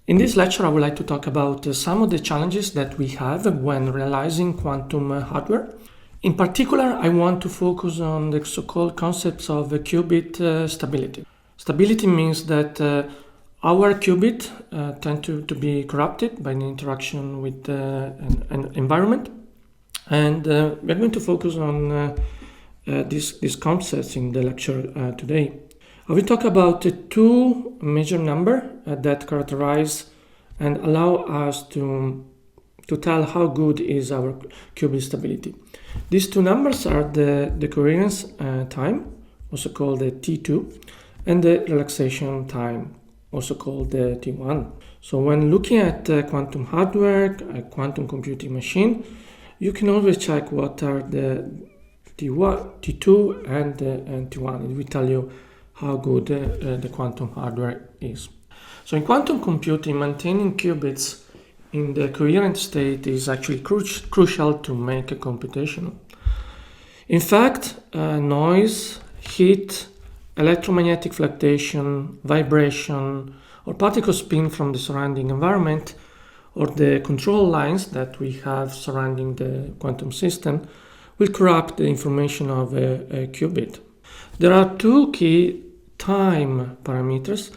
In this lecture, I would like to talk about some of the challenges that we have when realizing quantum hardware. In particular, I want to focus on the so-called concepts of qubit stability. Stability means that our qubit tend to be corrupted by the interaction with an environment. And we're going to focus on these concepts in the lecture today. I will talk about two major numbers that characterize and allow us to tell how good is our qubit stability. These two numbers are the decoherence time, also called the T2, and the relaxation time, also called the T1. So when looking at quantum hardware, a quantum computing machine, you can always check what are the T1, T2 and T1. It will tell you how good the quantum hardware is. So in quantum computing, maintaining qubits in the coherent state is actually crucial to make a computation. In fact, noise, heat, electromagnetic fluctuation, vibration, or particle spin from the surrounding environment, or the control lines that we have surrounding the quantum system, will corrupt the information of a qubit. There are two key time parameters,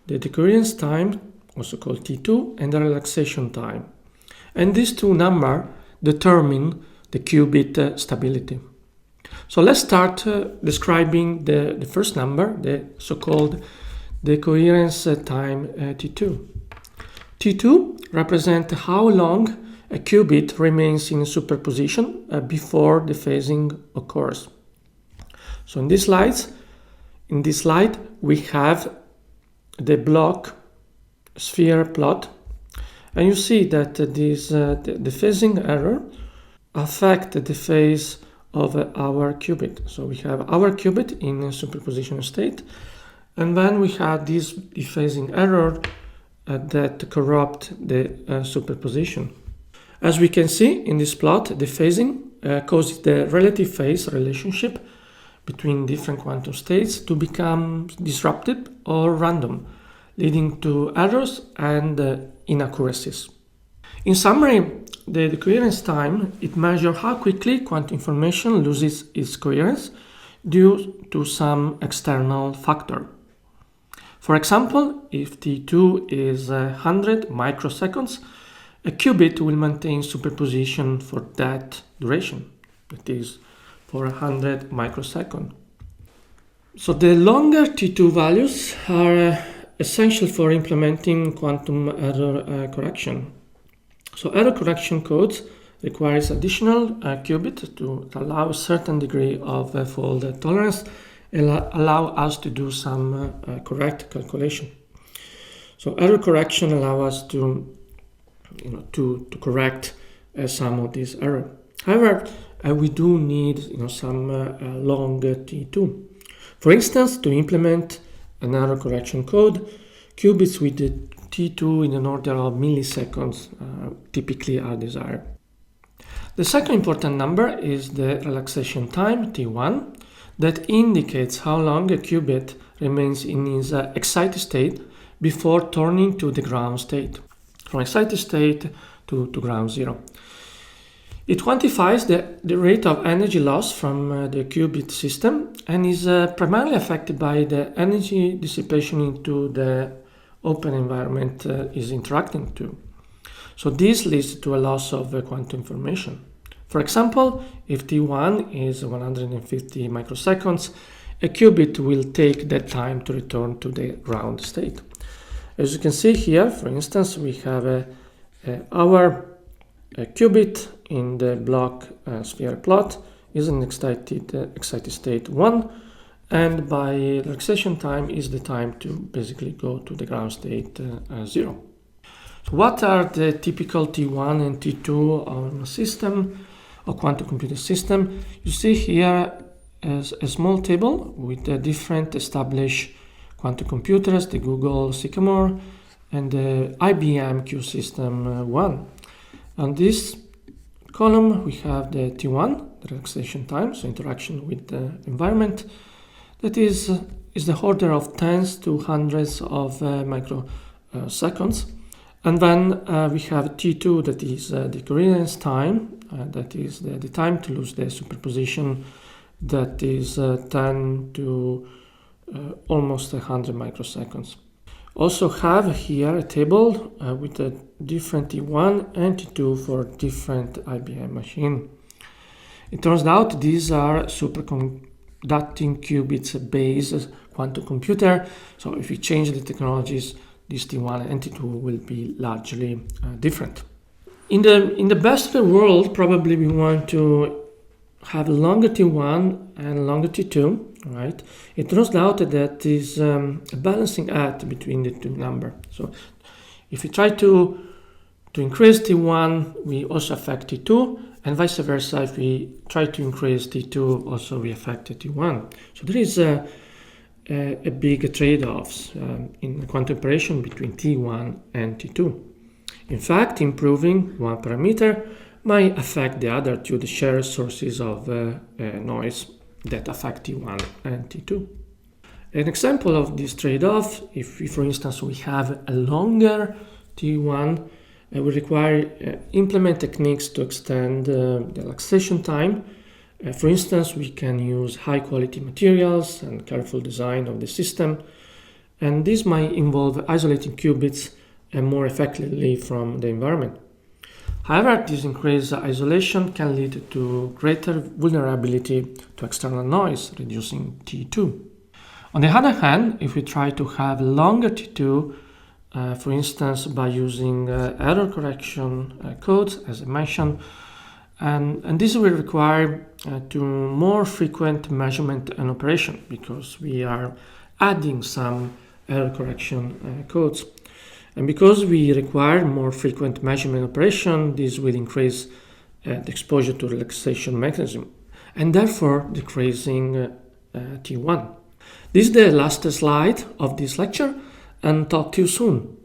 the decoherence time, also called T2, and the relaxation time. And these two numbers determine the qubit stability. So let's start describing the first number, the so-called decoherence time T2. T2 represents how long a qubit remains in superposition before the phasing occurs. So in this slide, we have the block sphere plot, and you see that the phasing error affects the phase of our qubit. So we have our qubit in a superposition state, and then we have this dephasing error that corrupt the superposition. As we can see in this plot, the phasing causes the relative phase relationship between different quantum states to become disrupted or random, leading to errors and inaccuracies. In summary, the decoherence time, it measures how quickly quantum information loses its coherence due to some external factor. For example, if T2 is 100 microseconds, a qubit will maintain superposition for that duration, that is, for 100 microseconds. So the longer T2 values are essential for implementing quantum error correction. So error correction codes requires additional qubit to allow a certain degree of fault tolerance and allow us to do some correct calculation. So error correction allows us to correct some of these errors. However, we do need some long T2. For instance, to implement an error correction code, qubits with the T2 in an order of milliseconds typically are desired. The second important number is the relaxation time, T1, that indicates how long a qubit remains in its excited state before turning to the ground state, from excited state to ground zero. It quantifies the rate of energy loss from the qubit system and is primarily affected by the energy dissipation into the open environment is interacting to. So this leads to a loss of quantum information. For example, if T1 is 150 microseconds, a qubit will take that time to return to the ground state. As you can see here, for instance, we have our qubit in the block sphere plot is an excited state 1, and by relaxation time is the time to basically go to the ground state 0. So what are the typical T1 and T2 on a system, a quantum computer system? You see here as a small table with the different established quantum computers, the Google Sycamore and the IBM Q System 1. On this column, we have the T1, the relaxation time, so interaction with the environment. That is the order of tens to hundreds of microseconds. And then we have T2, that is the coherence time, that is the time to lose the superposition, that is 10 to almost 100 microseconds. Also have here a table with a different T1 and T2 for different IBM machine. It turns out these are superconducting qubits based quantum computer. So if we change the technologies, this T1 and T2 will be largely different. In the best of the world, probably we want to have longer T1 and longer T2, right? It turns out that is a balancing act between the two numbers. So if we try to increase T1, we also affect T2, and vice versa. If we try to increase T2, also we affect T1. So there is a big trade-offs in quantum operation between T1 and T2. In fact, improving one parameter might affect the other due to the shared sources of noise that affect T1 and T2. An example of this trade-off, if for instance we have a longer T1, we require implement techniques to extend the relaxation time. For instance, we can use high-quality materials and careful design of the system, and this might involve isolating qubits more effectively from the environment. However, this increased isolation can lead to greater vulnerability to external noise, reducing T2. On the other hand, if we try to have longer T2, for instance, by using error correction codes, as I mentioned, and this will require to more frequent measurement and operation because we are adding some error correction codes. And because we require more frequent measurement operation, this will increase the exposure to relaxation mechanism and therefore decreasing T1. This is the last slide of this lecture, and talk to you soon.